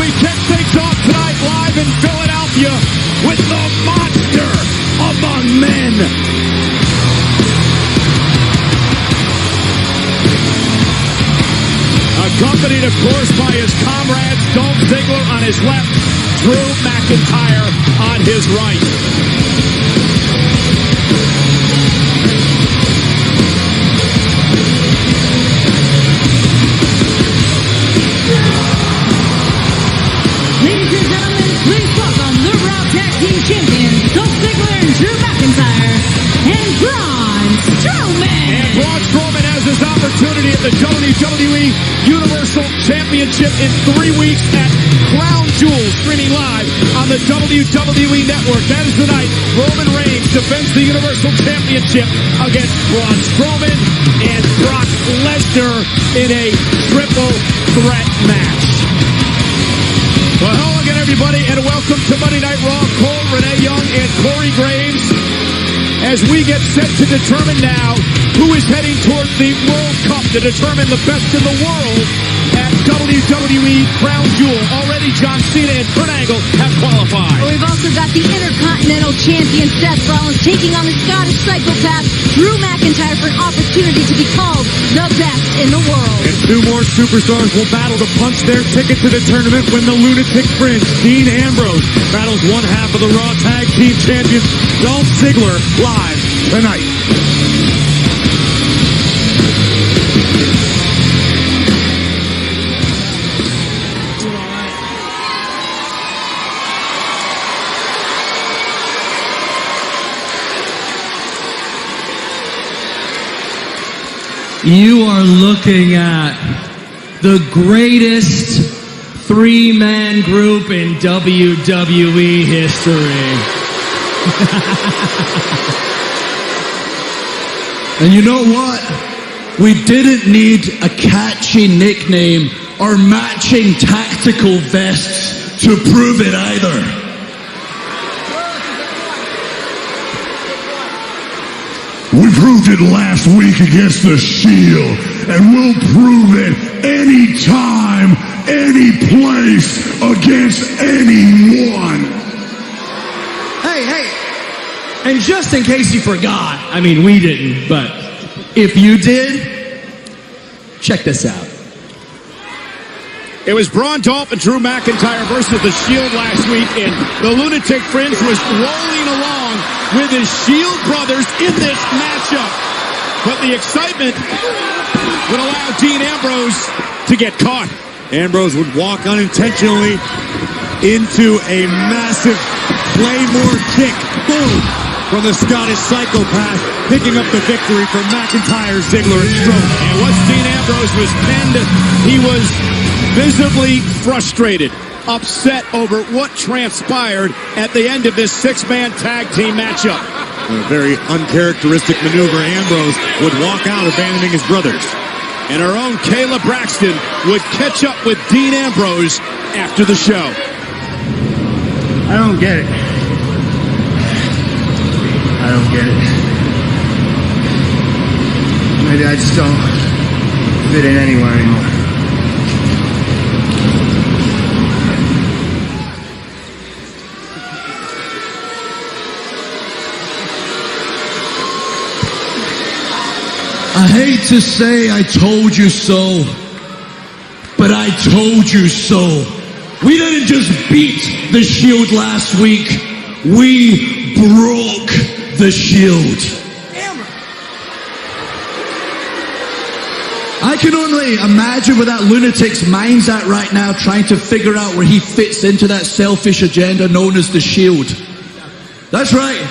we kick things off tonight live in Philadelphia with the monster among men. Accompanied, of course, by his comrades, Dolph Ziggler on his left, Drew McIntyre on his right. Ladies and gentlemen, please welcome the Raw Tag Team Champions, Dolph Ziggler and Drew McIntyre, and Braun Strowman. And Braun Strowman has his opportunity at the WWE Universal Championship in 3 weeks at Crown Jewel, streaming live on the WWE Network. That is the night Roman Reigns defends the Universal Championship against Braun Strowman and Brock Lesnar in a triple threat match. Well, hello again, everybody, and welcome to Monday Night Raw. Cole, Renee Young, and Corey Graves, as we get set to determine now who is heading toward the World Cup to determine the best in the world at WWE Crown Jewel. Already John Cena and Kurt Angle have qualified. We've also got the Intercontinental Champion Seth Rollins taking on the Scottish psychopath Drew McIntyre for an opportunity to be called the best in the world. And 2 more superstars will battle to punch their ticket to the tournament when the Lunatic Prince, Dean Ambrose, battles one half of the Raw Tag Team Champions, Dolph Ziggler, live tonight. You are looking at the greatest 3-man group in WWE history. And you know what? We didn't need a catchy nickname or matching tactical vests to prove it either. We proved it last week against the Shield, and we'll prove it anytime, any place, against anyone. Hey, and just in case you forgot, I mean, we didn't, but if you did, check this out. It was Braun, Dolph, and Drew McIntyre versus the Shield last week, and the Lunatic Prince was rolling along with his Shield brothers in this matchup. But the excitement would allow Dean Ambrose to get caught. Ambrose would walk unintentionally into a massive Claymore kick. Boom! From the Scottish psychopath, picking up the victory for McIntyre, Ziggler, and Strowman. And once Dean Ambrose was pinned, he was visibly frustrated, upset over what transpired at the end of this 6-man tag team matchup. A very uncharacteristic maneuver. Ambrose would walk out, abandoning his brothers. And our own Kayla Braxton would catch up with Dean Ambrose after the show. I don't get it. I don't get it. Maybe I just don't fit in anywhere anymore. I hate to say I told you so, but I told you so. We didn't just beat the Shield last week, we broke the Shield. I can only imagine where that lunatic's mind's at right now, trying to figure out where he fits into that selfish agenda known as the Shield. That's right.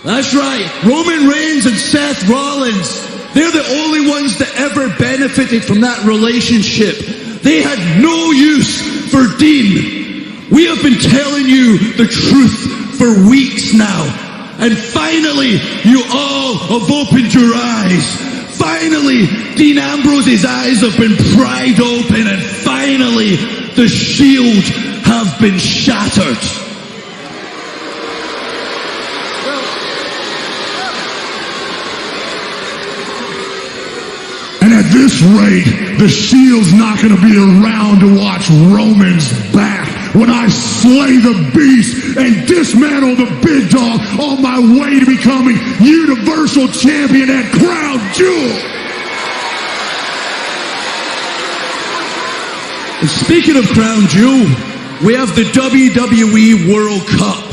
That's right. Roman Reigns and Seth Rollins, they're the only ones that ever benefited from that relationship. They had no use for Dean. We have been telling you the truth for weeks now. And finally, you all have opened your eyes. Finally, Dean Ambrose's eyes have been pried open, and finally, the Shield have been shattered. And at this rate, the Shield's not going to be around to watch Roman's back when I slay the beast and dismantle the big dog on my way to becoming Universal Champion at Crown Jewel. And speaking of Crown Jewel, we have the WWE World Cup.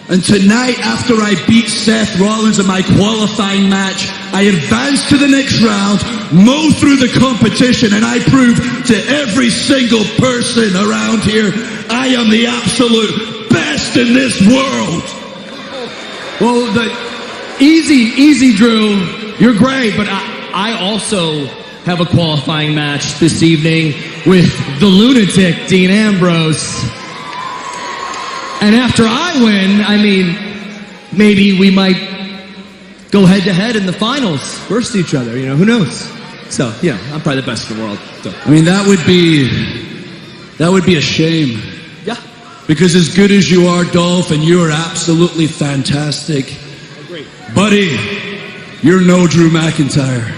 And tonight, after I beat Seth Rollins in my qualifying match, I advanced to the next round, mowed through the competition, and I proved to every single person around here, I am the absolute best in this world. Well, easy, Drew. You're great, but I also have a qualifying match this evening with the lunatic Dean Ambrose. And after I win, I mean, maybe we might go head-to-head in the finals versus each other. You know, who knows? So, yeah, I'm probably the best in the world. So. I mean, that would be a shame. Yeah. Because as good as you are, Dolph, and you are absolutely fantastic. Great. Buddy, you're no Drew McIntyre.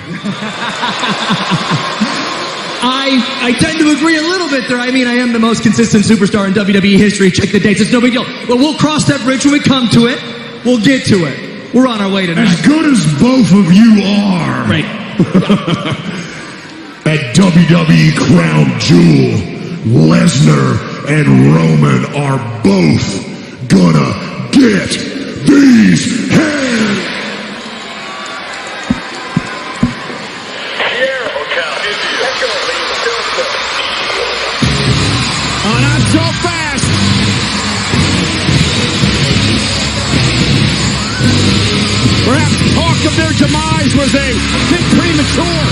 I tend to agree a little bit there. I mean, I am the most consistent superstar in WWE history. Check the dates. It's no big deal. But we'll cross that bridge when we come to it. We'll get to it. We're on our way tonight. As good as both of you are. Right. At WWE Crown Jewel, Lesnar and Roman are both gonna get these hands. Oh, not so fast. Perhaps talk of their demise was a bit premature.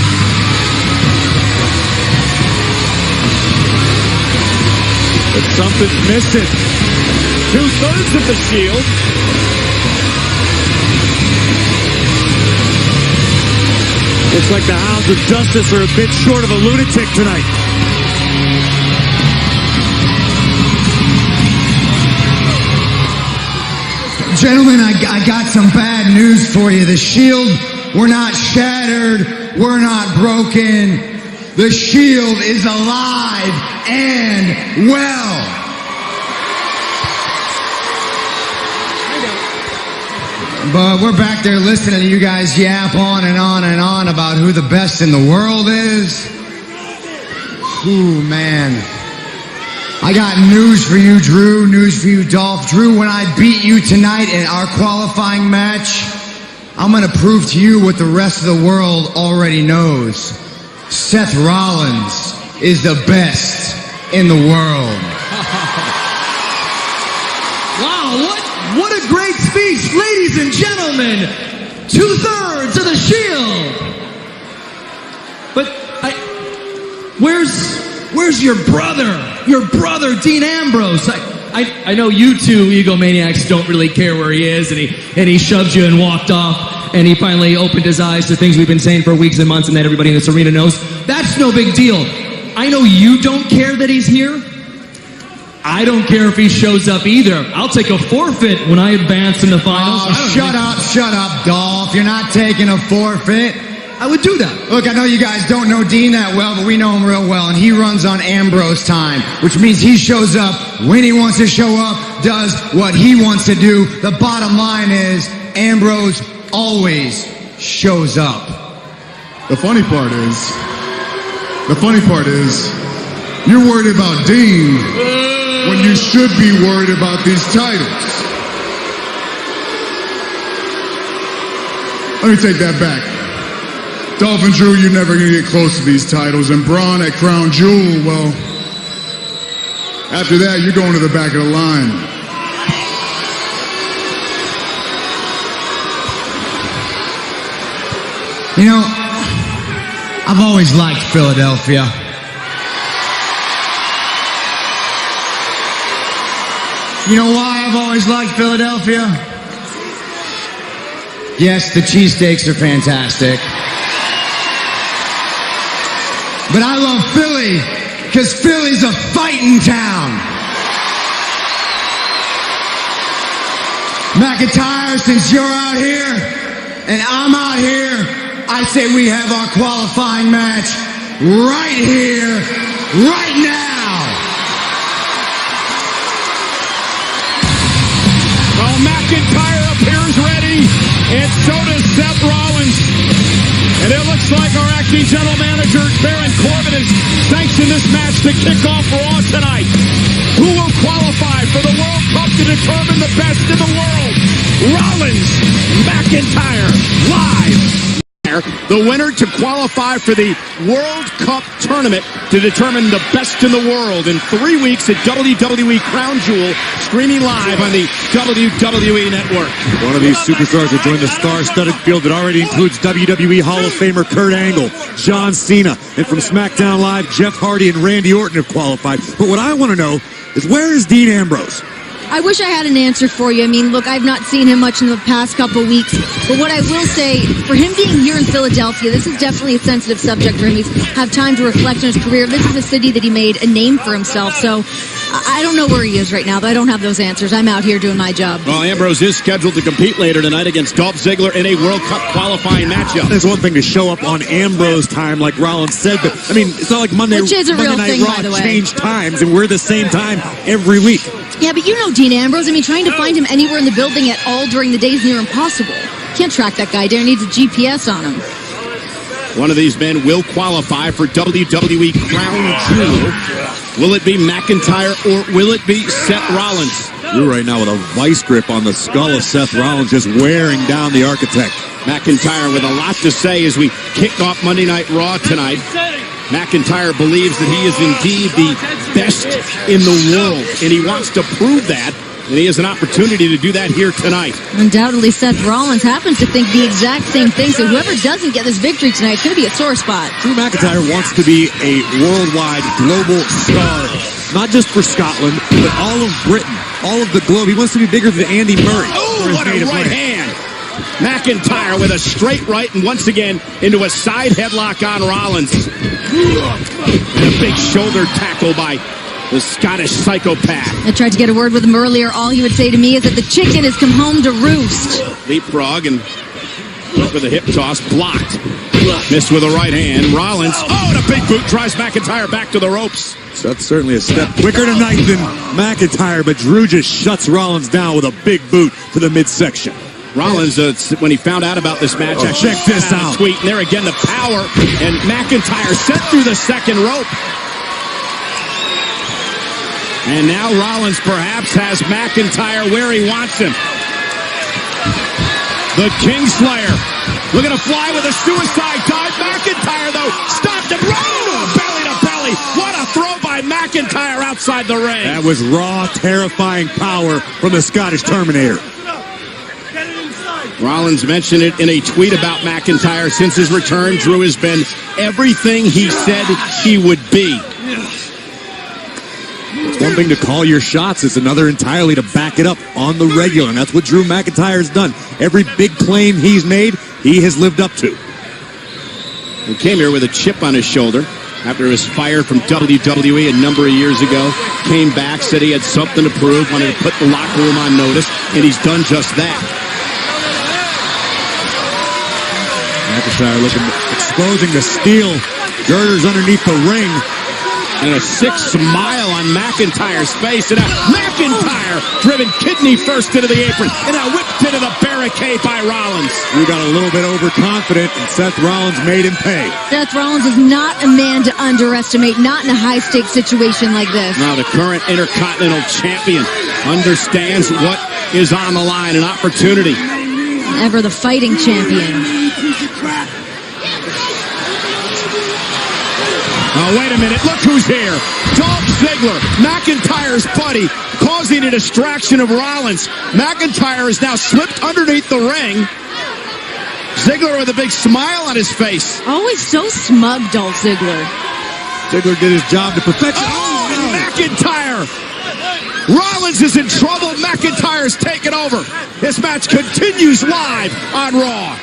But something's missing. 2/3 of the Shield. Looks like the Hounds of Justice are a bit short of a lunatic tonight. Gentlemen, I got some bad news for you. The Shield, we're not shattered. We're not broken. The Shield is alive and well. But we're back there listening to you guys yap on and on and on about who the best in the world is. Ooh, man. I got news for you, Drew. News for you, Dolph. Drew, when I beat you tonight in our qualifying match, I'm going to prove to you what the rest of the world already knows. Seth Rollins is the best in the world. Wow, what a great speech, ladies and gentlemen. 2/3 of the Shield. But where's your brother? Your brother, Dean Ambrose. I know you two egomaniacs don't really care where he is, and he shoved you and walked off, and he finally opened his eyes to things we've been saying for weeks and months and that everybody in this arena knows. That's no big deal. I know you don't care that he's here. I don't care if he shows up either. I'll take a forfeit when I advance in the finals. Oh, shut up, Dolph. You're not taking a forfeit. I would do that. Look, I know you guys don't know Dean that well, but we know him real well, and he runs on Ambrose time, which means he shows up when he wants to show up, does what he wants to do. The bottom line is Ambrose always shows up. The funny part is, you're worried about Dean when you should be worried about these titles. Let me take that back. Dolph and Drew, you're never going to get close to these titles. And Braun at Crown Jewel, well, after that, you're going to the back of the line. You know, I've always liked Philadelphia. You know why I've always liked Philadelphia? Yes, the cheesesteaks are fantastic. But I love Philly because Philly's a fighting town. McIntyre, since you're out here and I'm out here, I say we have our qualifying match right here, right now. Well, McIntyre appears ready, and so does Seth Rollins. And it looks like our acting general manager, Baron Corbin, has sanctioned this match to kick off Raw tonight. Who will qualify for the World Cup to determine the best in the world? Rollins, McIntyre, live. The winner to qualify for the World Cup tournament to determine the best in the world in 3 weeks at WWE Crown Jewel, streaming live on the WWE Network. One of these superstars will join the star-studded field that already includes WWE Hall of Famer Kurt Angle, John Cena, and from SmackDown Live, Jeff Hardy and Randy Orton have qualified. But what I want to know is, where is Dean Ambrose? I wish I had an answer for you. I mean, look, I've not seen him much in the past couple weeks. But what I will say, for him being here in Philadelphia, this is definitely a sensitive subject for him. He's had time to reflect on his career. This is a city that he made a name for himself. So I don't know where he is right now, but I don't have those answers. I'm out here doing my job. Well, Ambrose is scheduled to compete later tonight against Dolph Ziggler in a World Cup qualifying matchup. It's one thing to show up on Ambrose time, like Rollins said, but I mean, it's not like Monday Which is a real Night thing, Raw by the way. changed times, and we're the same time every week. Yeah, but you know Dean Ambrose. I mean, trying to find him anywhere in the building at all during the day is near impossible. Can't track that guy down. He needs a GPS on him. One of these men will qualify for WWE Crown Jewel. Will it be McIntyre or will it be Seth Rollins? You're right now with a vice grip on the skull of Seth Rollins, just wearing down the architect. McIntyre with a lot to say as we kick off Monday Night Raw tonight. McIntyre believes that he is indeed the best in the world, and he wants to prove that, and he has an opportunity to do that here tonight. Undoubtedly, Seth Rollins happens to think the exact same thing, so whoever doesn't get this victory tonight, it's going to be a sore spot. Drew McIntyre wants to be a worldwide, global star, not just for Scotland, but all of Britain, all of the globe. He wants to be bigger than Andy Murray. Oh, what a right hand! McIntyre with a straight right and once again into a side headlock on Rollins. And a big shoulder tackle by the Scottish psychopath. I tried to get a word with him earlier. All he would say to me is that the chicken has come home to roost. Leapfrog and with a hip toss, blocked. Missed with a right hand. Rollins, oh, and a big boot drives McIntyre back to the ropes. So that's certainly a step quicker tonight than McIntyre, but Drew just shuts Rollins down with a big boot to the midsection. Rollins, when he found out about this match, check this out. Tweet, and there again, the power, and McIntyre sent through the second rope. And now Rollins perhaps has McIntyre where he wants him. The Kingslayer looking to fly with a suicide dive. McIntyre, though, stopped him. Oh, belly to belly. What a throw by McIntyre outside the ring. That was raw, terrifying power from the Scottish Terminator. Rollins mentioned it in a tweet about McIntyre. Since his return, Drew has been everything he said he would be. It's one thing to call your shots. It's another entirely to back it up on the regular. And that's what Drew McIntyre has done. Every big claim he's made, he has lived up to. He came here with a chip on his shoulder after he was fired from WWE a number of years ago. Came back, said he had something to prove, wanted to put the locker room on notice, and he's done just that. McIntyre exposing the steel girders underneath the ring. And a sick smile on McIntyre's face. And a McIntyre driven kidney first into the apron. And a whipped into the barricade by Rollins. We got a little bit overconfident, and Seth Rollins made him pay. Seth Rollins is not a man to underestimate, not in a high-stakes situation like this. Now the current Intercontinental Champion understands what is on the line, an opportunity. Ever the fighting champion. Oh, wait a minute. Look who's here. Dolph Ziggler, McIntyre's buddy, causing a distraction of Rollins. McIntyre is now slipped underneath the ring. Ziggler with a big smile on his face. Always so smug, Dolph Ziggler. Ziggler did his job to perfection. Oh, and McIntyre. Rollins is in trouble. McIntyre's taken over. This match continues live on Raw.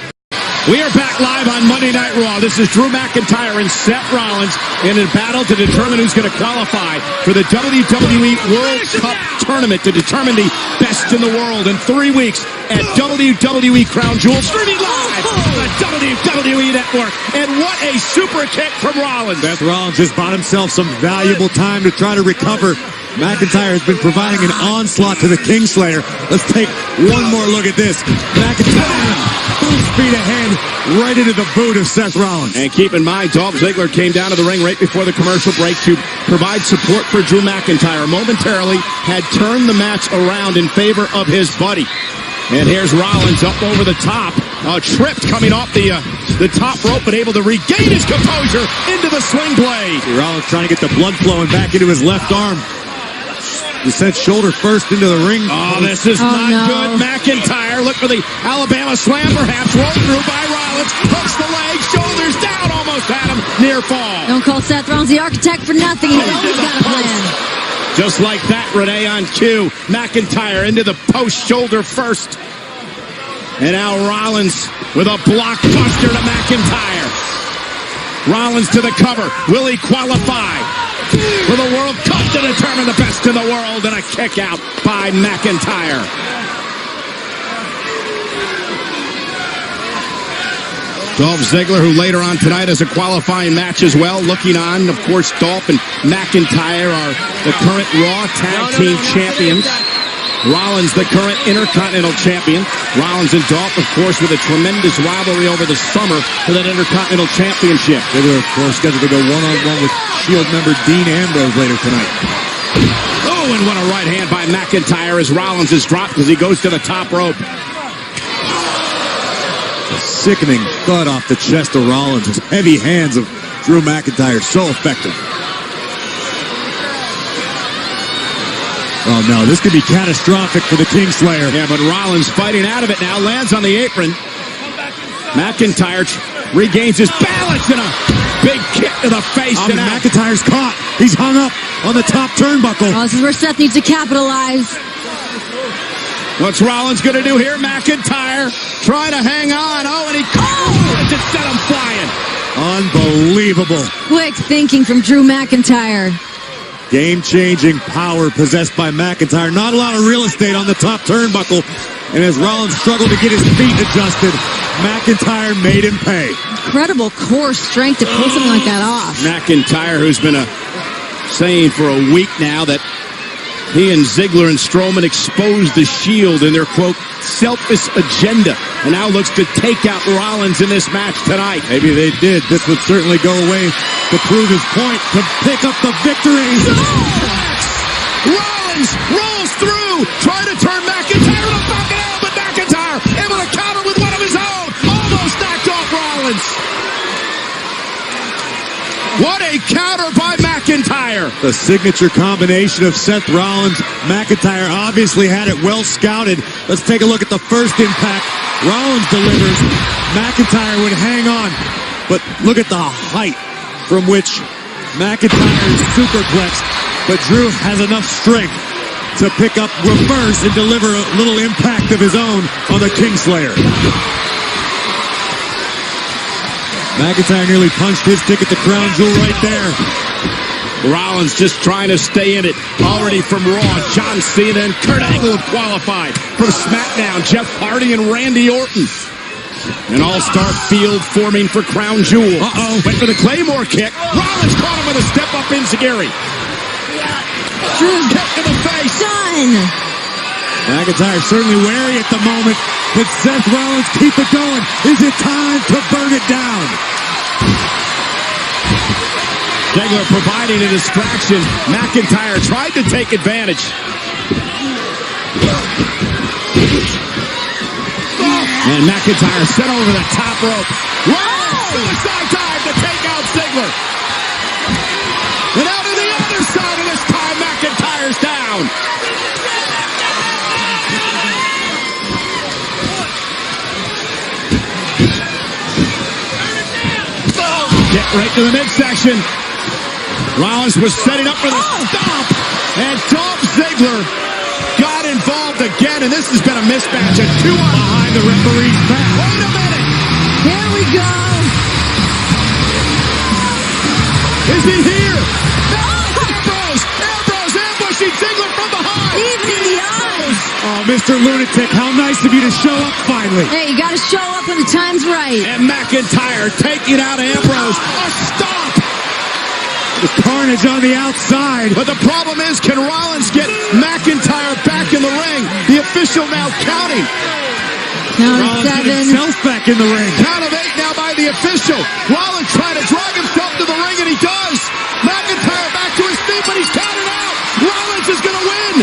We are back live on Monday Night Raw. This is Drew McIntyre and Seth Rollins in a battle to determine who's going to qualify for the WWE World Cup tournament to determine the best in the world in 3 weeks at WWE Crown Jewel, streaming live on the WWE Network. And what a super kick from Rollins. Seth Rollins just bought himself some valuable time to try to recover. McIntyre has been providing an onslaught to the Kingslayer. Let's take one more look at this. McIntyre, full speed ahead, right into the boot of Seth Rollins. And keep in mind, Dolph Ziggler came down to the ring right before the commercial break to provide support for Drew McIntyre. Momentarily had turned the match around in favor of his buddy. And here's Rollins up over the top. Tripped coming off the top rope, but able to regain his composure into the swing blade. Rollins trying to get the blood flowing back into his left arm. He sent shoulder first into the ring. Oh, this is not good. McIntyre, look for the Alabama slam, perhaps rolled through by Rollins. Hooks the leg, shoulders down, almost had him. Near fall. Don't call Seth Rollins the architect for nothing. He's always got a plan. Just like that, Renee on cue. McIntyre into the post, shoulder first. And now Rollins with a blockbuster to McIntyre. Rollins to the cover. Will he qualify for the World Cup to determine the best in the world? And a kick out by McIntyre. Dolph Ziggler, who later on tonight has a qualifying match as well, looking on. Of course, Dolph and McIntyre are the current Raw Tag Team Champions. Rollins, the current Intercontinental Champion. Rollins and Dolph, of course, with a tremendous rivalry over the summer for that Intercontinental Championship. Ziggler, of course, scheduled to go one-on-one with Shield member Dean Ambrose later tonight. Oh, and what a right hand by McIntyre as Rollins is dropped as he goes to the top rope. A sickening thud off the chest of Rollins. His heavy hands of Drew McIntyre, so effective. Oh, no, this could be catastrophic for the Kingslayer. Yeah, but Rollins fighting out of it now, lands on the apron. McIntyre regains his balance and a big kick to the face. And McIntyre's caught. He's hung up on the top turnbuckle. Oh, this is where Seth needs to capitalize. What's Rollins going to do here? McIntyre trying to hang on. Oh, and he just set him flying. Unbelievable. Quick thinking from Drew McIntyre. Game-changing power possessed by McIntyre. Not a lot of real estate on the top turnbuckle. And as Rollins struggled to get his feet adjusted, McIntyre made him pay. Incredible core strength to pull something like that off. McIntyre, who's been saying for a week now that he and Ziggler and Strowman exposed the Shield in their, quote, selfish agenda, and now looks to take out Rollins in this match tonight. Maybe they did. This would certainly go away to prove his point, to pick up the victory. Rollins rolls through, trying to turn McIntyre to fucking hell, but McIntyre able to counter with one of his own. Almost knocked off Rollins. What a counter by McIntyre. The signature combination of Seth Rollins. McIntyre obviously had it well scouted. Let's take a look at the first impact. Rollins delivers. McIntyre would hang on. But look at the height from which McIntyre is superplexed. But Drew has enough strength to pick up, reverse, and deliver a little impact of his own on the Kingslayer. McIntyre nearly punched his ticket to Crown Jewel right there. Rollins just trying to stay in it. Already from Raw, John Cena and Kurt Angle have qualified. From SmackDown, Jeff Hardy and Randy Orton. An all-star field forming for Crown Jewel. Went for the Claymore kick. Rollins caught him with a step-up enziguri. Drew's kick to the face. Done. McIntyre certainly wary at the moment. But Seth Rollins keep it going. Is it time to burn it down? Ziggler providing a distraction. McIntyre tried to take advantage. And McIntyre sent over the top rope. Suicide dive to take out Ziggler. And out to the other side of this time, McIntyre's down. Get right to the midsection. Rollins was setting up for the stomp. And Dolph Ziggler got involved again. And this has been a mismatch. A 2-on behind the referee's back. Wait a minute. Here we go. Is he here? Ambrose ambushing Ziggler from behind. Even Oh, Mr. Lunatic, how nice of you to show up finally. Hey, you got to show up when the time's right. And McIntyre taking out Ambrose. A stop! The carnage on the outside. But the problem is, can Rollins get McIntyre back in the ring? The official now counting. Count of Rollins get 7. himself back in the ring. Count of 8 now by the official. Rollins trying to drag himself to the ring, and he does. McIntyre back to his feet, but he's counted out. Rollins is going to win.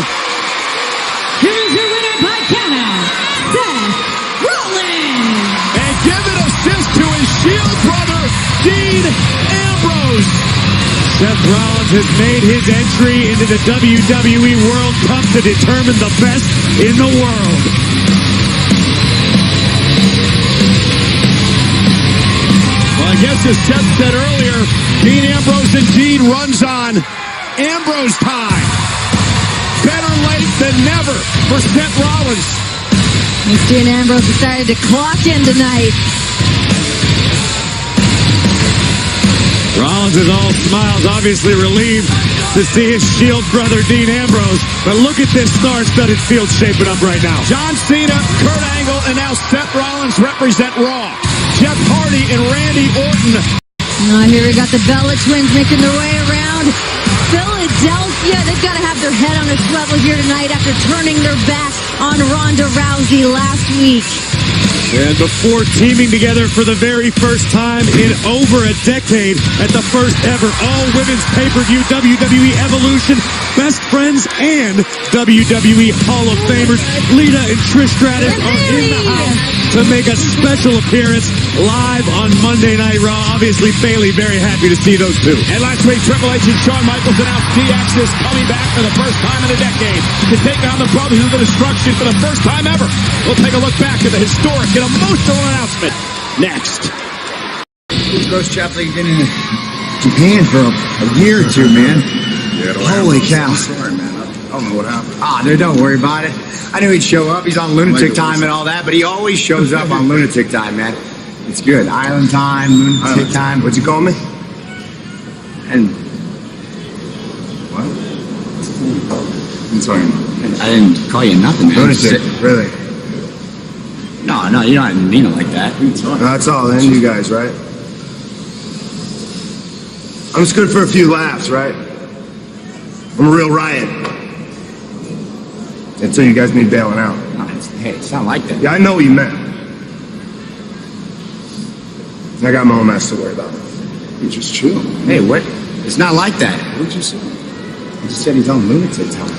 Here's your winner by countout, Seth Rollins. And give an assist to his Shield brother, Dean Ambrose. Seth Rollins has made his entry into the WWE World Cup to determine the best in the world. Well, I guess as Seth said earlier, Dean Ambrose indeed runs on Ambrose time. Better late than never for Seth Rollins. Dean Ambrose decided to clock in tonight. Rollins is all smiles, obviously relieved to see his Shield brother Dean Ambrose. But look at this star-studded field shaping up right now. John Cena, Kurt Angle, and now Seth Rollins represent Raw. Jeff Hardy and Randy Orton. Here we got the Bella Twins making their way around Philadelphia. They've got to have their head on a swivel here tonight after turning their back on Ronda Rousey last week. And before teaming together for the very first time in over a decade at the first ever all-women's pay-per-view WWE Evolution, best friends and WWE Hall of Famers Lita and Trish Stratus are in the house to make a special appearance live on Monday Night Raw. Obviously, Bayley very happy to see those two. And last week, Triple H and Shawn Michaels announced DX is coming back for the first time in a decade to take on the Brothers of the Destruction for the first time ever. We'll take a look back at the historic and emotional announcement next. Ghost Chaplin been in Japan for a year or two, man. Holy cow. Sorry, man. I don't know what happened. Dude, don't worry about it. I knew he'd show up. He's on Lunatic Time and all that, but he always shows up on Lunatic Time, man. It's good. Island Time, Lunatic Time. What'd you call me? And What? I'm sorry. I didn't call you nothing, man. Lunatic, really? No, you don't mean it like that. That's all then, you guys, right? I'm just good for a few laughs, right? I'm a real riot. Until you guys need bailing out. Hey, it's not like that. Yeah, I know what you meant. I got my own mess to worry about. You just chill. Hey, what? It's not like that. What'd you say? He just said he's on Lunatic Time.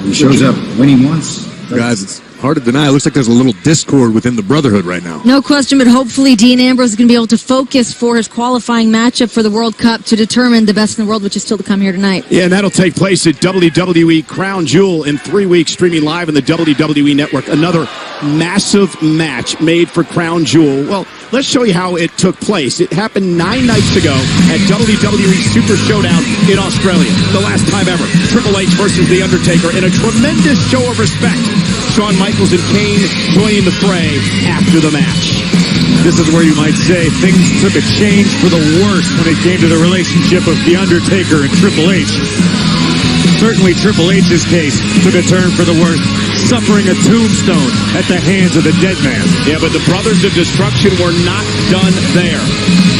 He shows up when he wants. Guys, it's hard to deny. It looks like there's a little discord within the Brotherhood right now. No question, but hopefully Dean Ambrose is going to be able to focus for his qualifying matchup for the World Cup to determine the best in the world, which is still to come here tonight. Yeah, and that'll take place at WWE Crown Jewel in 3 weeks, streaming live on the WWE Network. Another massive match made for Crown Jewel. Well, let's show you how it took place. It happened 9 nights ago at WWE Super Showdown in Australia. The last time ever. Triple H versus The Undertaker in a tremendous show of respect. Shawn Michaels and Kane joining the fray after the match. This is where you might say things took a change for the worse when it came to the relationship of The Undertaker and Triple H. Certainly Triple H's case took a turn for the worse, suffering a tombstone at the hands of the dead man. Yeah, but the Brothers of Destruction were not done there.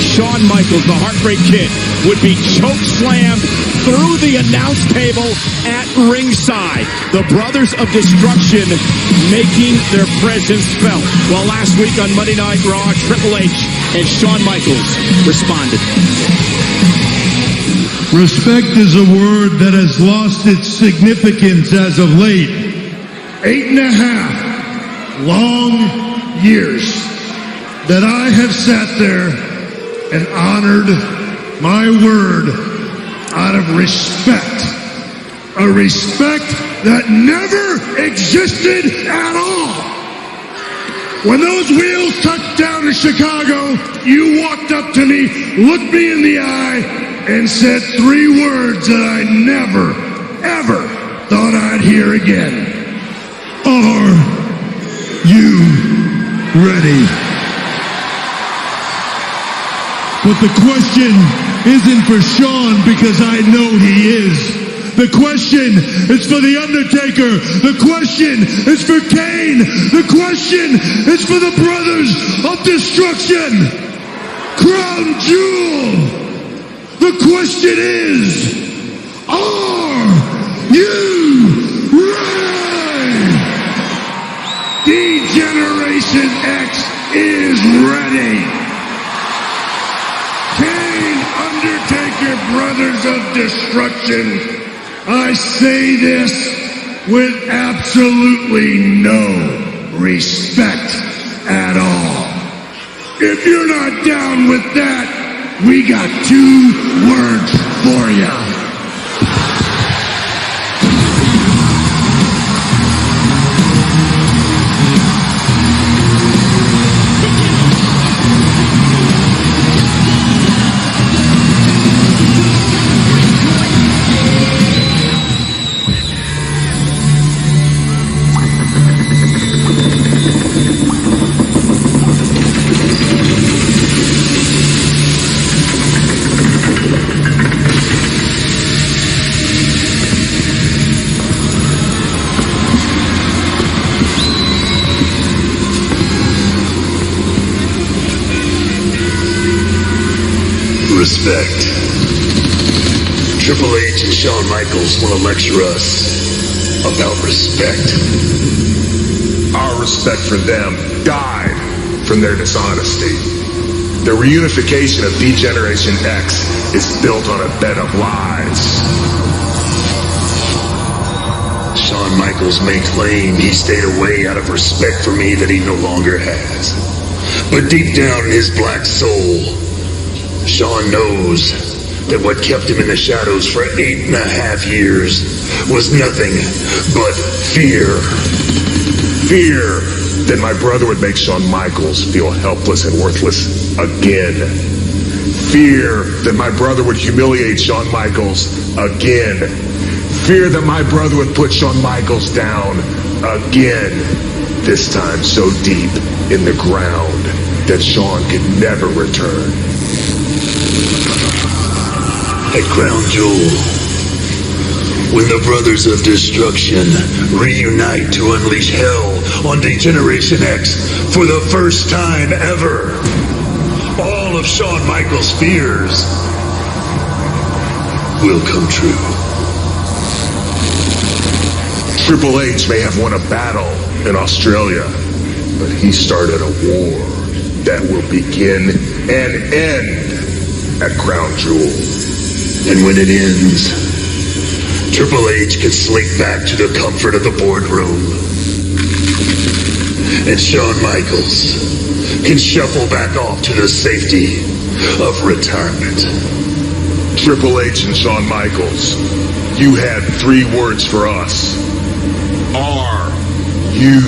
Shawn Michaels, the Heartbreak Kid, would be chokeslammed through the announce table at ringside. The Brothers of Destruction making their presence felt. Well, last week on Monday Night Raw, Triple H and Shawn Michaels responded. Respect is a word that has lost its significance as of late. 8.5 long years that I have sat there and honored my word out of respect. A respect that never existed at all. When those wheels touched down in Chicago, you walked up to me, looked me in the eye, and said 3 words that I never, ever thought I'd hear again. Are you ready? But the question isn't for Shawn because I know he is. The question is for The Undertaker. The question is for Kane. The question is for the Brothers of Destruction. Crown Jewel. The question is, are you ready? D-Generation X is ready. Kane, Undertaker, Brothers of Destruction. I say this with absolutely no respect at all. If you're not down with that, we got 2 words for you. Respect. Triple H and Shawn Michaels want to lecture us about respect. Our respect for them died from their dishonesty. The reunification of D-Generation X is built on a bed of lies. Shawn Michaels may claim he stayed away out of respect for me that he no longer has. But deep down in his black soul, Shawn knows that what kept him in the shadows for 8.5 years was nothing but fear. Fear that my brother would make Shawn Michaels feel helpless and worthless again. Fear that my brother would humiliate Shawn Michaels again. Fear that my brother would put Shawn Michaels down again. This time so deep in the ground that Shawn could never return. At Crown Jewel, when the Brothers of Destruction reunite to unleash hell on D-Generation X for the first time ever, all of Shawn Michaels' fears will come true. Triple H may have won a battle in Australia, but he started a war that will begin and end at Crown Jewel. And when it ends, Triple H can slink back to the comfort of the boardroom. And Shawn Michaels can shuffle back off to the safety of retirement. Triple H and Shawn Michaels, you had 3 words for us. Are you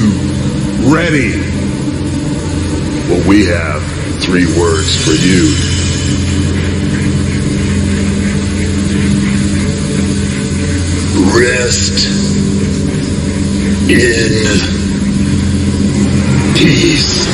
ready? Well, we have 3 words for you. Rest in peace.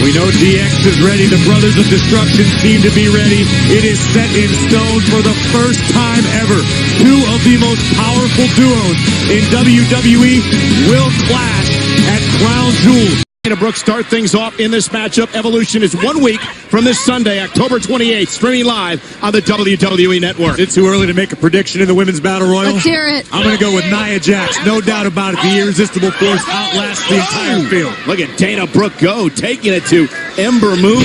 We know DX is ready. The Brothers of Destruction seem to be ready. It is set in stone for the first time ever. 2 of the most powerful duos in WWE will clash at Crown Jewel. Dana Brooke start things off in this matchup. Evolution is 1 week from this Sunday, October 28th, streaming live on the WWE Network. It's too early to make a prediction in the Women's Battle Royal. Let's hear it. I'm going to go with Nia Jax. No doubt about it. The irresistible force outlasts the entire field. Look at Dana Brooke go, taking it to Ember Moon.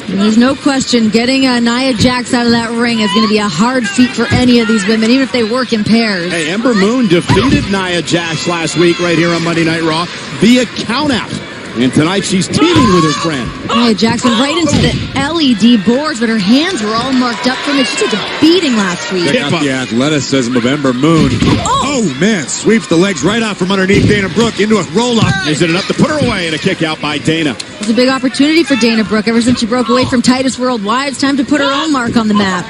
And there's no question getting Nia Jax out of that ring is going to be a hard feat for any of these women, even if they work in pairs. Hey, Ember Moon defeated Nia Jax last week right here on Monday Night Raw via countout. And tonight she's teaming with her friend. Nia Jax went right into the LED boards, but her hands were all marked up from it. She took a beating last week. Check out the athleticism of Ember Moon. Oh, man. Sweeps the legs right out from underneath Dana Brooke into a roll-up. Is it enough to put her away and a kick out by Dana? It was a big opportunity for Dana Brooke. Ever since she broke away from Titus Worldwide, it's time to put her own mark on the map.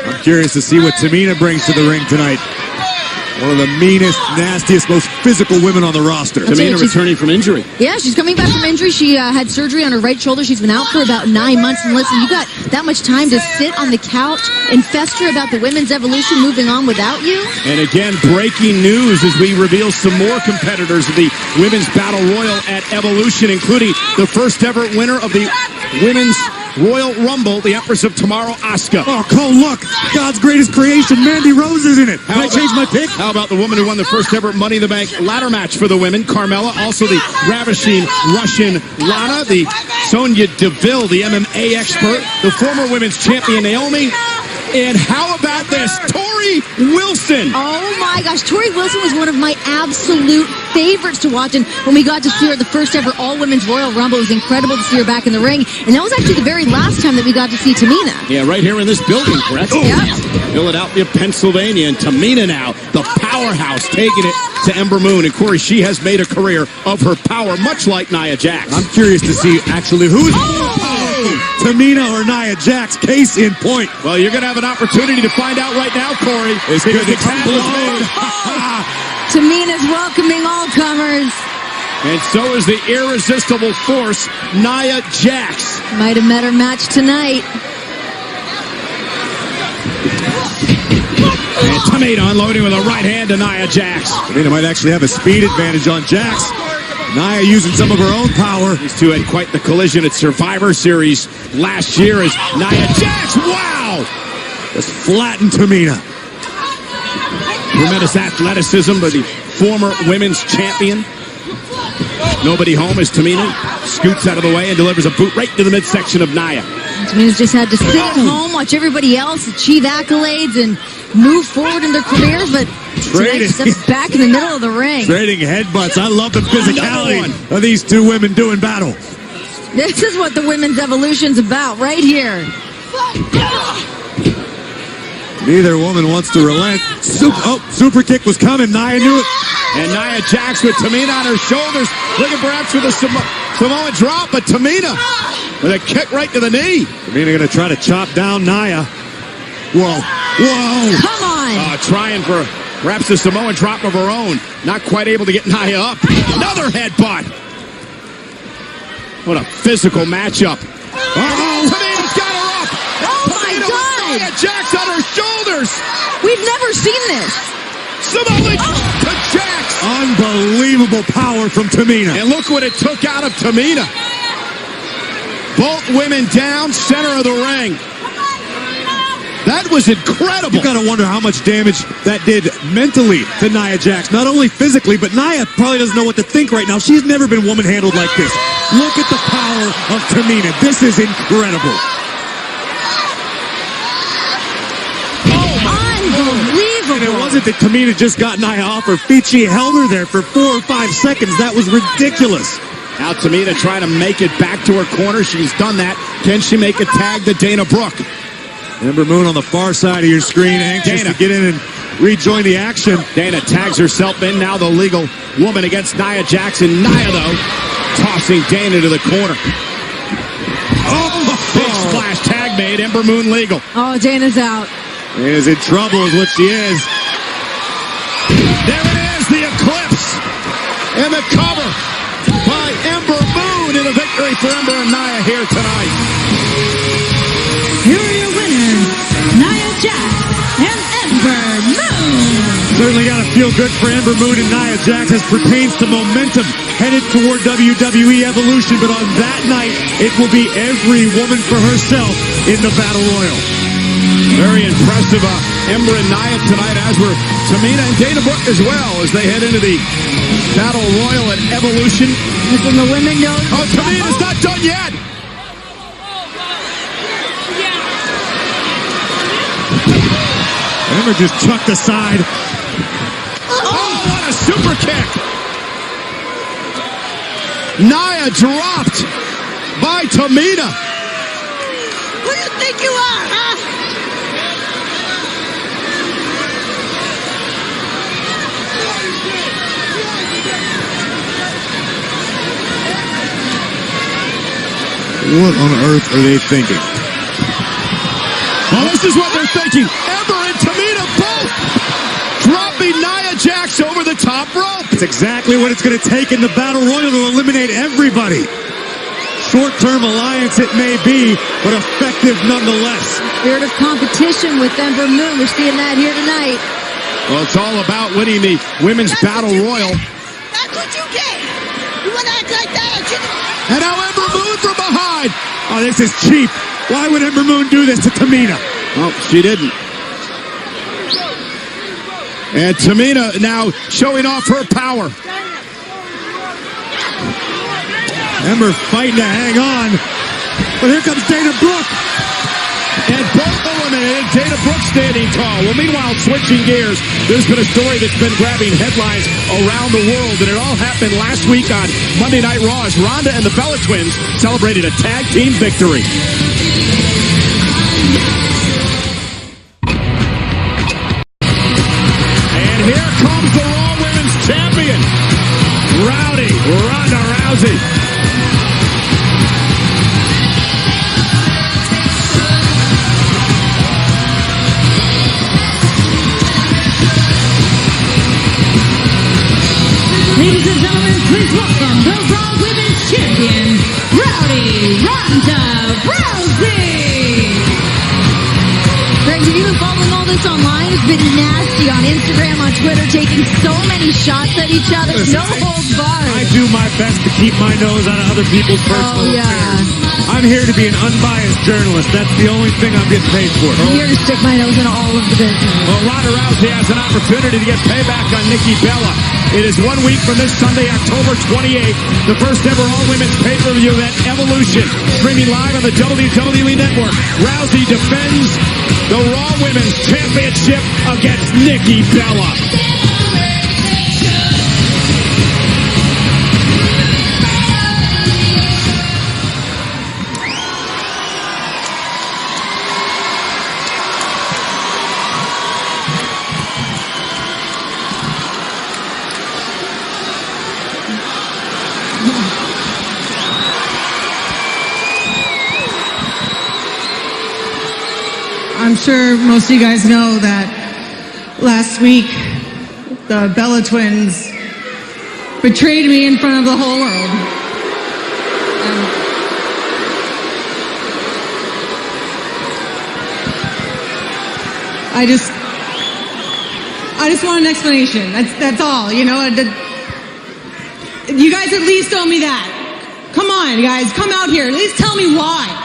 I'm curious to see what Tamina brings to the ring tonight. One of the meanest, nastiest, most physical women on the roster. Tamina returning from injury. Yeah, she's coming back from injury. She had surgery on her right shoulder. She's been out for about 9 months. And listen, you got that much time to sit on the couch and fester about the women's evolution moving on without you? And again, breaking news as we reveal some more competitors of the Women's Battle Royal at Evolution, including the first ever winner of the Women's Royal Rumble, the Empress of Tomorrow, Asuka. Oh, Cole, look! God's greatest creation, Mandy Rose is in it. Can I change my pick? How about the woman who won the first ever Money in the Bank ladder match for the women, Carmella, also the ravishing Russian Lana, the Sonya Deville, the MMA expert, the former women's champion Naomi, and how about this, Tori Wilson? Oh my gosh, Tori Wilson was one of my absolute favorites to watch, and when we got to see her at the first ever all-women's Royal Rumble, it was incredible to see her back in the ring, and that was actually the very last time that we got to see Tamina. Yeah, right here in this building, correct? Yeah. Philadelphia, Pennsylvania, and Tamina now, the powerhouse, taking it to Ember Moon. And Corey, she has made a career of her power, much like Nia Jax. I'm curious to see actually who's more powerful, Tamina or Nia Jax. Case in point. Well, you're going to have an opportunity to find out right now, Corey. It's good to come Tamina's welcoming all comers. And so is the irresistible force, Nia Jax. Might have met her match tonight. And Tamina unloading with a right hand to Nia Jax. Tamina might actually have a speed advantage on Jax. Nia using some of her own power. These two had quite the collision at Survivor Series last year as Nia Jax, wow! Just flattened Tamina. Tremendous athleticism by the former women's champion. Nobody home as Tamina scoots out of the way and delivers a boot right to the midsection of Nia. Tamina's just had to sit at home, watch everybody else achieve accolades and move forward in their careers, but tonight she steps back in the middle of the ring. Trading headbutts. I love the physicality of these two women doing battle. This is what the women's evolution's about right here. Neither woman wants to relent. Super kick was coming. Nia knew it. And Nia Jax with Tamina on her shoulders. Looking perhaps with a Samoan drop, but Tamina with a kick right to the knee. Tamina going to try to chop down Nia. Whoa. Whoa. Come on. Trying for perhaps a Samoan drop of her own. Not quite able to get Nia up. Another headbutt. What a physical matchup. Tamina's got her up. Oh my God. Nia Jax on her shoulders. We've never seen this. Samoan to Jax. Unbelievable power from Tamina. And look what it took out of Tamina. Both women down, center of the ring. That was incredible. You gotta wonder how much damage that did mentally to Nia Jax. Not only physically, but Nia probably doesn't know what to think right now. She's never been woman handled like this. Look at the power of Tamina. This is incredible. And it wasn't that Tamina just got Nia off her feet. She held her there for 4 or 5 seconds. That was ridiculous. Now Tamina trying to make it back to her corner. She's done that. Can she make a tag to Dana Brooke? Ember Moon on the far side of your screen, anxious to get in and rejoin the action. Dana tags herself in. Now the legal woman against Nia Jax. And Nia, though, tossing Dana to the corner. Big splash tag made. Ember Moon legal. Oh, Dana's out. Dana's in trouble is what she is. There it is, the Eclipse. And the cover by Ember Moon in a victory for Ember and Nia here tonight. Here are your winners, Nia Jax and Ember Moon. Certainly got to feel good for Ember Moon and Nia Jax as pertains to momentum headed toward WWE Evolution. But on that night, it will be every woman for herself in the Battle Royal. Very impressive, Ember and Nia tonight, as were Tamina and Dana Brooke as well, as they head into the Battle Royal at Evolution. Listen, the women know. Oh, Tamina's not done yet. Ember just chucked aside. Oh, what a super kick. Nia dropped by Tamina. Who do you think you are, huh? What on earth are they thinking? Well, this is what they're thinking. Ember and Tamina both dropping Nia Jax over the top rope. It's exactly what it's going to take in the Battle Royal to eliminate everybody. Short-term alliance it may be, but effective nonetheless. Spirit of competition with Ember Moon. We're seeing that here tonight. Well, it's all about winning the Women's Battle Royal. That's what you get. You want to act like that? And now Ember Moon from behind. Oh, this is cheap. Why would Ember Moon do this to Tamina? Oh, she didn't. And Tamina now showing off her power. Ember fighting to hang on. But here comes Dana Brooke. And both eliminated. Dana Brooke standing tall. Well, meanwhile, switching gears, there's been a story that's been grabbing headlines around the world, and it all happened last week on Monday Night Raw as Ronda and the Bella Twins celebrated a tag team victory. And here comes the Raw Women's Champion, Rowdy Ronda Rousey. Ladies and gentlemen, please welcome the Raw Women's Champion, Rowdy Ronda Rousey. Greg, have you been following all this online? It's been nasty on Instagram, on Twitter, taking so many shots at each other. No holds barred. I do my best to keep my nose out of other people's personal affairs. I'm here to be an unbiased journalist. That's the only thing I'm getting paid for. I'm here to stick my nose in all of the business. Well, Ronda Rousey has an opportunity to get payback on Nikki Bella. It is 1 week from this Sunday, October 28th, the first ever all-women's pay-per-view event, Evolution, streaming live on the WWE Network. Rousey defends the Raw Women's Championship against Nikki Bella. I'm sure most of you guys know that last week the Bella Twins betrayed me in front of the whole world. I just want an explanation. That's all, you know. You guys at least owe me that. Come on, guys, come out here. At least tell me why.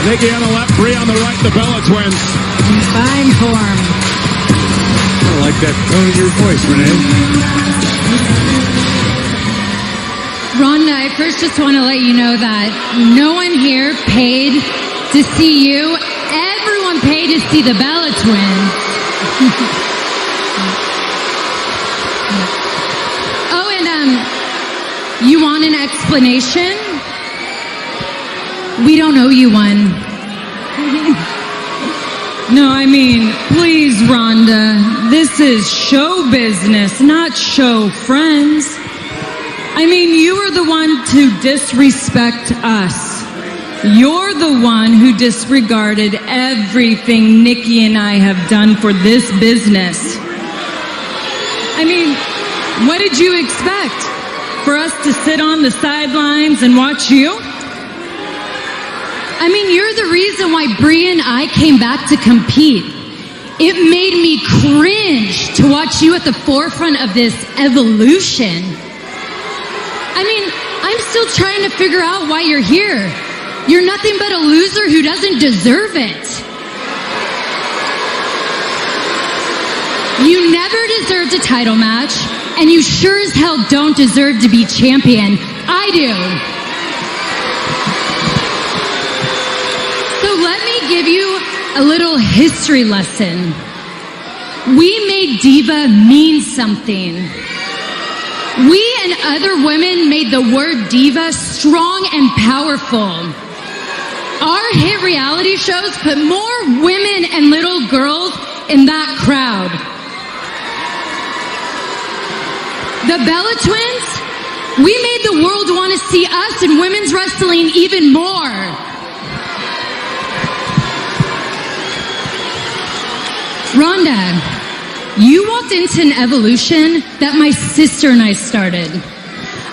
Nikki on the left, Brie on the right, the Bella Twins. Fine form. I like that tone in your voice, Renee. Ronda, I first just want to let you know that no one here paid to see you. Everyone paid to see the Bella Twins. Oh, and you want an explanation? We don't owe you one. No, I mean, please, Rhonda. This is show business, not show friends. I mean, you are the one to disrespect us. You're the one who disregarded everything Nikki and I have done for this business. I mean, what did you expect? For us to sit on the sidelines and watch you? I mean, you're the reason why Brie and I came back to compete. It made me cringe to watch you at the forefront of this evolution. I mean, I'm still trying to figure out why you're here. You're nothing but a loser who doesn't deserve it. You never deserved a title match, and you sure as hell don't deserve to be champion. I do. Let me give you a little history lesson. We made Diva mean something. We and other women made the word diva strong and powerful. our hit reality shows put more women and little girls in that crowd. The Bella Twins, we made the world want to see us in women's wrestling even more. Rhonda, you walked into an evolution that my sister and I started.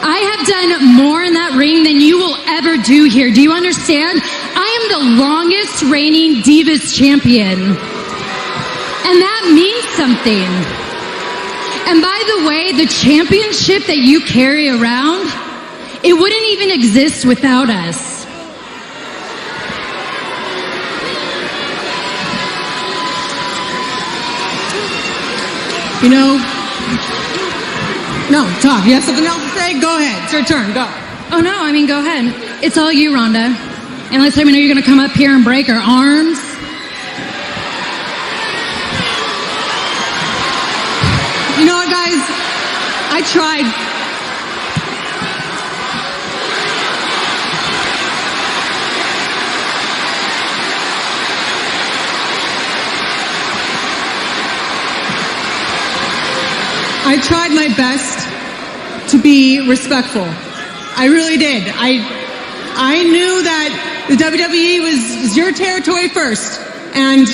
I have done more in that ring than you will ever do here. Do you understand? I am the longest reigning Divas champion. And that means something. And by the way, the championship that you carry around, it wouldn't even exist without us. You know, no, talk. You have something else to say? Go ahead. It's your turn. Go. Oh, no, I mean, go ahead. It's all you, Rhonda. And let's say we know you're going to come up here and break our arms. You know what, guys? I tried. I tried my best to be respectful. I really did. I knew that the WWE was your territory first, and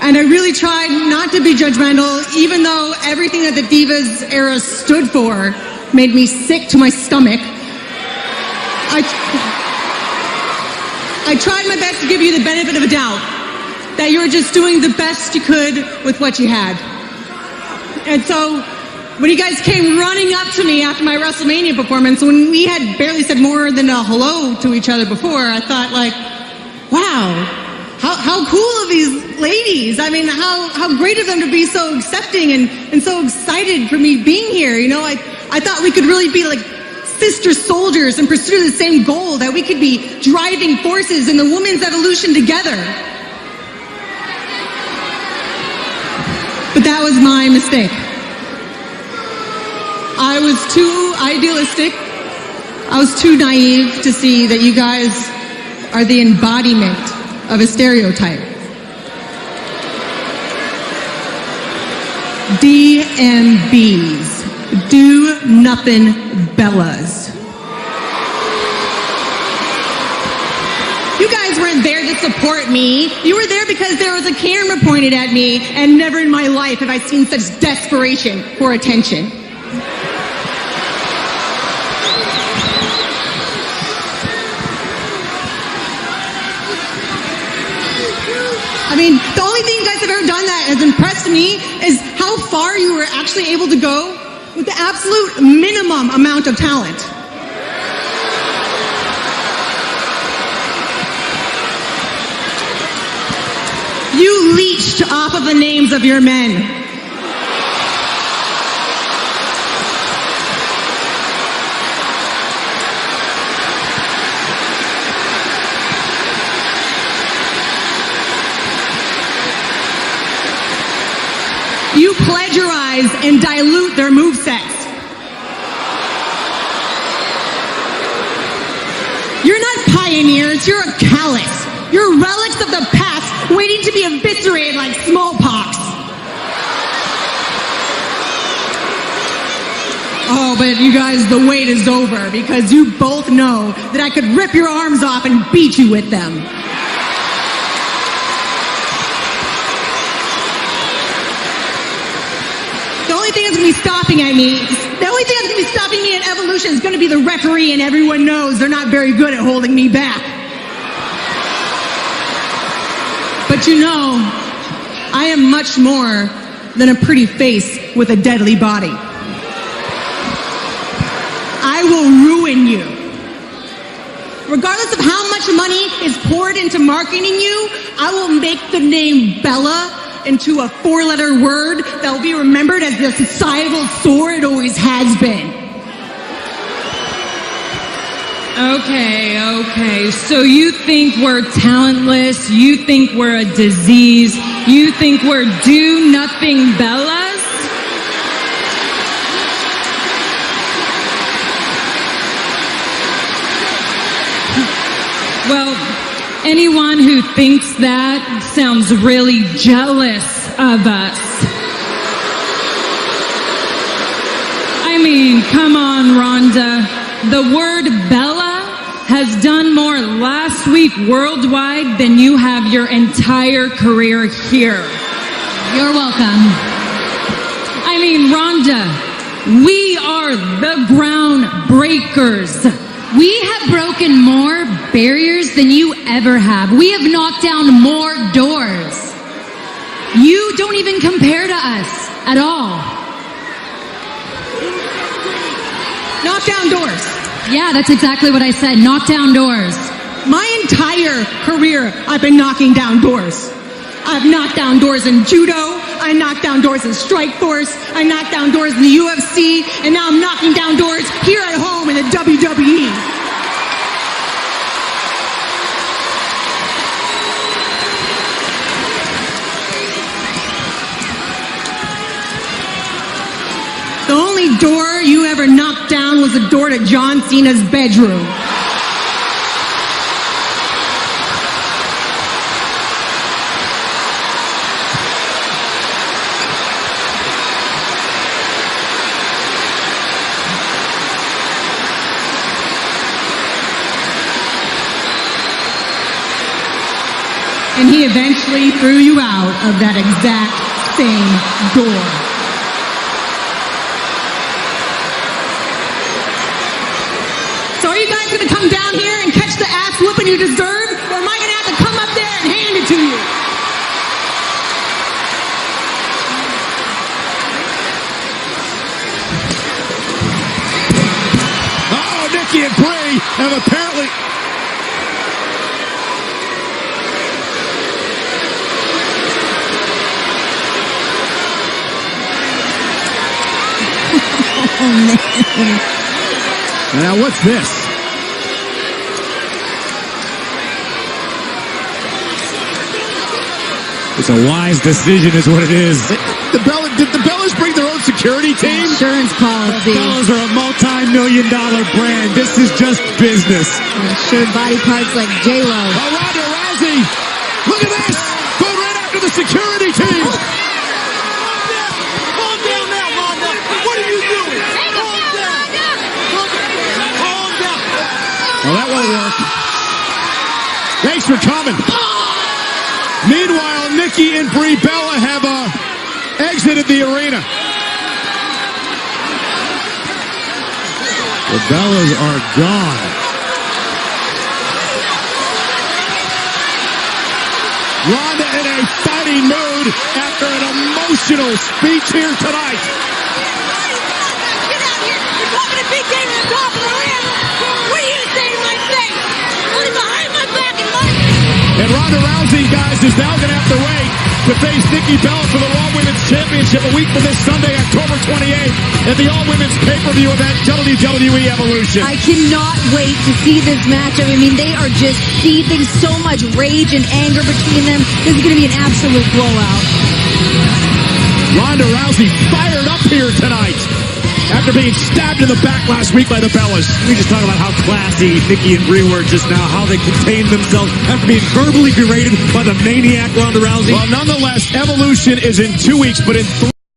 I really tried not to be judgmental, even though everything that the Divas era stood for made me sick to my stomach. I tried my best to give you the benefit of a doubt, that you were just doing the best you could with what you had. And so, when you guys came running up to me after my WrestleMania performance, when we had barely said more than a hello to each other before, I thought, like, wow, how cool of these ladies. I mean, how great of them to be so accepting and so excited for me being here. You know, I thought we could really be like sister soldiers in pursuit of the same goal, that we could be driving forces in the women's evolution together. But that was my mistake. I was too idealistic. I was too naive to see that you guys are the embodiment of a stereotype. DMBs. Do nothing Bellas. You guys weren't there to support me. You were there because there was a camera pointed at me, and never in my life have I seen such desperation for attention. I mean, the only thing you guys have ever done that has impressed me is how far you were actually able to go with the absolute minimum amount of talent. You leached off of the names of your men. You plagiarize and dilute their movesets. You're not pioneers, you're a callous. You're relics of the past waiting to be eviscerated like smallpox. Oh, but you guys, the wait is over, because you both know that I could rip your arms off and beat you with them. The only thing that's going to be stopping me at Evolution is going to be the referee, and everyone knows they're not very good at holding me back. But you know, I am much more than a pretty face with a deadly body. I will ruin you. Regardless of how much money is poured into marketing you, I will make the name Bella into a 4-letter word that will be remembered as the societal sore it always has been. Okay. So you think we're talentless? You think we're a disease? You think we're do-nothing Bellas? Well, anyone who thinks that sounds really jealous of us. I mean, come on, Rhonda. The word Bella has done more last week worldwide than you have your entire career here. You're welcome. I mean, Rhonda, we are the ground breakers. We have broken more barriers than you ever have. We have knocked down more doors. You don't even compare to us at all. Knock down doors. Yeah, that's exactly what I said. Knock down doors. My entire career, I've been knocking down doors. I've knocked down doors in judo. I knocked down doors in Strikeforce. I knocked down doors in the UFC. And now I'm knocking down doors here at home in the WWE. The only door you ever knocked down was the door to John Cena's bedroom. And he eventually threw you out of that exact same door. So are you guys going to come down here and catch the ass whooping you deserve? Or am I going to have to come up there and hand it to you? Oh, Nikki and Brie have apparently... Oh, man. Now, what's this? It's a wise decision is what it is. Did the Bellas bring their own security team? Insurance policy. The Bellas are a multi-million-dollar brand. This is just business. Insured body parts like J-Lo. Oh, Ronda Rousey. Look at this. Going right after the security team. Calm down now, Rhonda. What are you doing? Calm down. Calm down. Well, that won't work. Thanks for coming. Meanwhile, Nikki and Brie Bella have exited the arena. The Bellas are gone. Ronda in a fighting mood after an emotional speech here tonight. Get out here. You're talking a big game at the top of the ring. What are you saying to my face? Only behind my back and my... And Ronda Rousey, guys, is now going to have to wait to face Nikki Bella for the Raw Women's Championship a week from this Sunday, October 28th, at the All-Women's Pay-Per-View event, WWE Evolution. I cannot wait to see this matchup. I mean, they are just seething so much rage and anger between them. This is going to be an absolute blowout. Ronda Rousey fired up here tonight after being stabbed in the back last week by the Bellas. We just talk about how classy Nikki and Brie were just now, how they contained themselves after being verbally berated by the maniac Ronda Rousey. Well, nonetheless, Evolution is in 2 weeks, but in